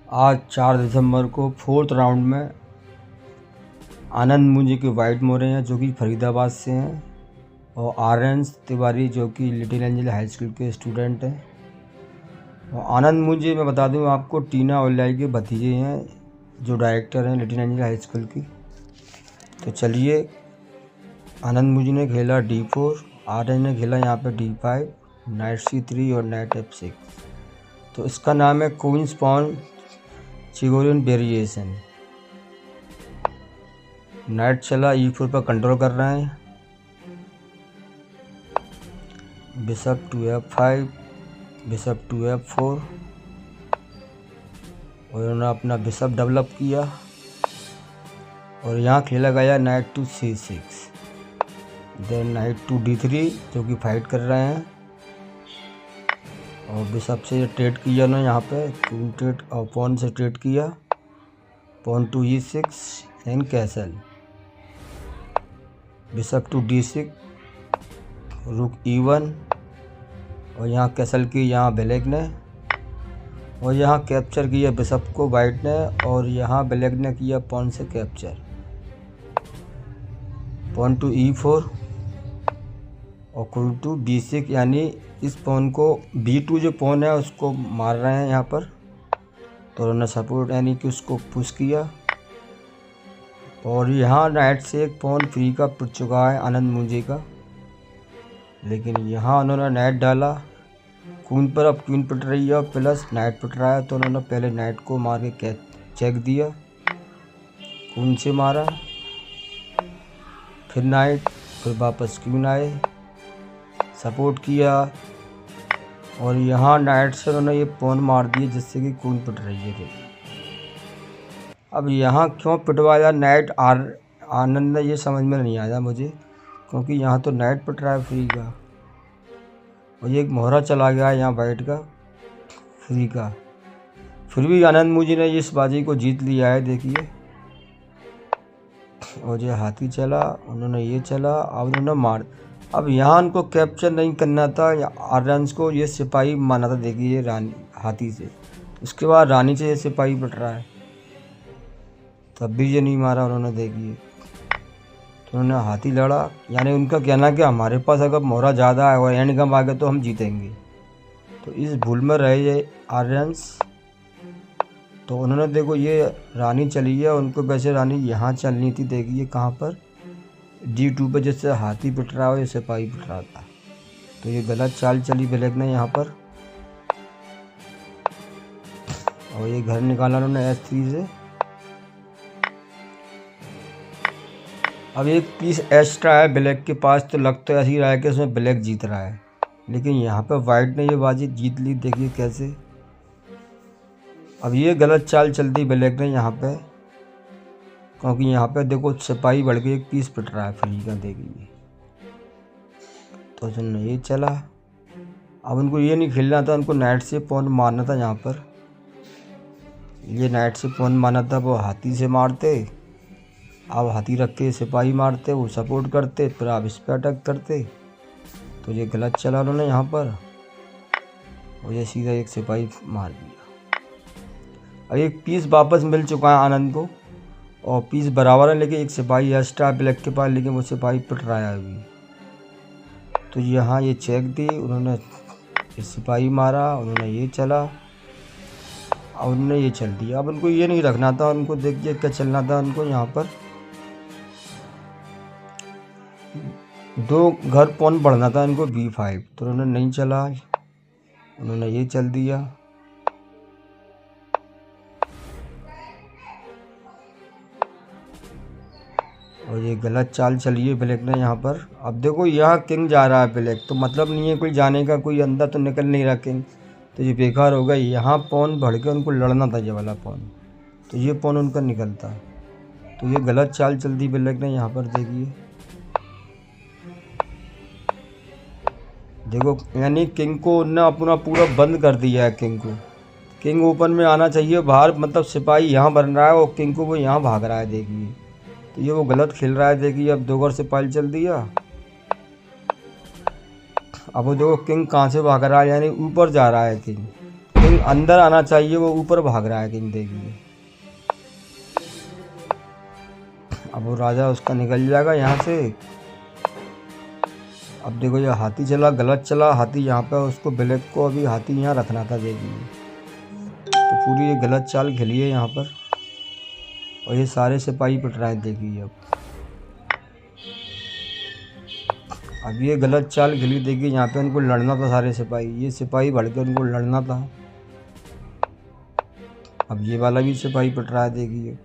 आज 4 दिसंबर को fourth round में आनंद मुंजी के वाइट मोरे हैं जो कि फरीदाबाद से हैं, और आर्यन तिवारी जो कि लिटिल एंजल हाई स्कूल के स्टूडेंट हैं। और आनंद मुंजी मैं बता दूं आपको टीना ओलियाई के भतीजे हैं जो डायरेक्टर हैं लिटिल एंजल हाई स्कूल की। तो चलिए, आनंद मुंजी ने खेला D4, आर्यन ने खेला यहाँ पे D5, नाइट C3 और नाइट F6। तो इसका नाम है क्वींस पॉन चिगोरियन वेरिएशन। नाइट चला E4 पर कंट्रोल कर रहे हैं, bishop to F5, bishop to F4, और उन्होंने अपना बिशप डेवलप किया। और यहाँ खेला गया knight to C6, then knight to D3 जो कि फाइट कर रहे हैं, और बिशप से ट्रेड किया उन्होंने यहाँ पे क्वीन ट्रेड, और पॉन से ट्रेड किया, pawn to E6 and castle, bishop to D6, rook E1, और यहाँ कैसल की यहाँ ब्लैक ने, और यहाँ कैप्चर किया बिशप को वाइट ने, और यहाँ ब्लैक ने किया पॉन से कैप्चर, पॉन टू E4 और क्वीन टू B6, यानी इस पॉन को B2 जो पॉन है उसको मार रहे हैं यहाँ पर। तो उन्होंने सपोर्ट यानी कि उसको पुश किया, और यहाँ नाइट से एक पॉन फ्री का पिट चुका है आनंद मुंजी का, लेकिन यहाँ उन्होंने नाइट डाला क्वीन पर। अब क्वीन पिट रही है और प्लस नाइट पिट रहा है, तो उन्होंने पहले नाइट को मार के चेक दिया, क्वीन से मारा, फिर नाइट, फिर वापस क्वीन आए, सपोर्ट किया, और यहाँ नाइट से उन्होंने ये पॉन मार दिए जिससे कि क्वीन पिट रही है। देखिए अब यहाँ क्यों पिटवाया नाइट आनंद ने, ये समझ में नहीं आया मुझे, क्योंकि यहाँ तो नाइट पिट रहा है फ्री का, और ये एक मोहरा चला गया है यहाँ वाइट का फ्री का। फिर भी आनंद मुंजी ने इस बाजी को जीत लिया है, देखिए। और ये हाथी चला, उन्होंने ये चला, अब उन्होंने मार। अब यहाँ उनको कैप्चर नहीं करना था, आर्यन को ये सिपाही माना था, देखिए रानी हाथी से, उसके बाद रानी से ये सिपाही पिट रहा है, तब भी ये नहीं मारा उन्होंने, देखिए। तो उन्होंने हाथी लड़ा, यानी उनका कहना कि हमारे पास अगर मोहरा ज़्यादा है और एंड कम आ गया तो हम जीतेंगे। तो इस भूल में रहे ये आर्यंस। तो उन्होंने देखो ये रानी चली है, उनको वैसे रानी यहाँ चलनी थी, देखिए कहाँ पर D2 पर, जैसे हाथी पिट रहा हो या सिपाही पिट रहा था। तो ये गलत चाल चली ब्लैक ने यहाँ पर, और ये घर निकाला उन्होंने S3 से। अब एक पीस एक्स्ट्रा है ब्लैक के पास, तो लग तो ऐसी रहा है कि उसमें ब्लैक जीत रहा है, लेकिन यहाँ पर वाइट ने ये बाजी जीत ली, देखिए कैसे। अब ये गलत चाल चलती ब्लैक ने यहाँ पे, क्योंकि यहाँ पे देखो सिपाही बढ़ के एक पीस पिट रहा है फ्री का, देखिए। तो उसने ये चला, अब उनको ये नहीं खेलना था, उनको नाइट से पॉन मारना था यहाँ पर। ये नाइट से पॉन मारना था, वो हाथी से मारते, अब हाथी रख के सिपाही मारते, वो सपोर्ट करते, फिर आप इस पर अटैक करते। तो ये गलत चला उन्होंने यहाँ पर, और ये सीधा एक सिपाही मार दिया। अब एक पीस वापस मिल चुका है आनंद को, और पीस बराबर है, लेकिन एक सिपाही एक्स्ट्रा ब्लैक के पास, लेकिन वो सिपाही पिट रहा है अभी। तो यहाँ ये चेक दी, उन्होंने ये सिपाही मारा, उन्होंने ये चला, और उन्होंने ये चल दिया। अब उनको ये नहीं रखना था, उनको देखिए क्या चलना था उनको यहाँ पर, दो घर पॉन बढ़ना था इनको B5। तो उन्होंने नहीं चला, उन्होंने ये चल दिया, और ये गलत चाल चली है ब्लैक ने यहाँ पर। अब देखो यहाँ किंग जा रहा है ब्लैक, तो मतलब नहीं है कोई जाने का, कोई अंदर तो निकल नहीं रहा किंग, तो ये बेकार हो गया। यहाँ पॉन बढ़ के उनको लड़ना था ये वाला पॉन, तो ये पॉन उनका निकलता, तो ये गलत चाल चलती ब्लैक ने यहाँ पर, देखिए। देखो यानी किंग को उन्होंने अपना पूरा बंद कर दिया है, किंग को। किंग ओपन में आना चाहिए बाहर, मतलब सिपाही यहाँ बन रहा है और किंग को वो यहाँ भाग रहा है, देखिए। तो ये वो गलत खेल रहा है, देखिए। अब दो घर सिपाही चल दिया, अब वो देखो किंग कहाँ से भाग रहा है, यानी ऊपर जा रहा है किंग। किंग अंदर आना चाहिए, वो ऊपर भाग रहा है किंग। देखिए अब वो राजा उसका निकल जाएगा यहाँ से। अब देखो ये हाथी चला, गलत चला हाथी यहाँ पे। उसको ब्लैक को अभी हाथी यहाँ रखना था। देखिए तो पूरी ये गलत चाल खेली है यहाँ पर, और ये सारे सिपाही पिट रहे हैं। देखिए अब ये गलत चाल खेली। देखिए यहाँ पे उनको लड़ना था, सारे सिपाही, ये सिपाही बढ़ के उनको लड़ना था। अब ये वाला भी सिपाही पिट रहा है। देखिए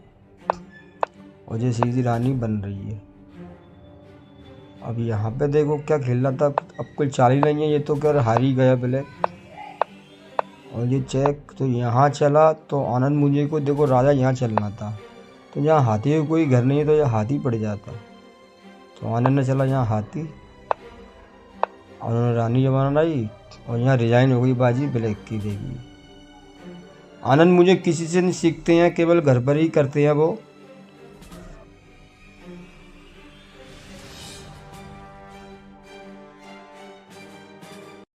और ये सीधी रानी बन रही है। अब यहाँ पे देखो क्या खेल रहा था, अब कोई चाल ही नहीं है। ये तो क्या हार ही गया ब्लैक। और ये चेक तो यहाँ चला, तो आनंद मुझे को देखो राजा यहाँ चलना था, तो यहाँ हाथी का कोई घर नहीं है, तो यह हाथी पड़ जाता। तो आनंद ने चला यहाँ हाथी, और उन्होंने रानी जमाना लाई, और यहाँ रिजाइन हो गई बाजी ब्लैक की। देखिए आनंद मुझे किसी से नहीं सीखते हैं, केवल घर पर ही करते हैं वो।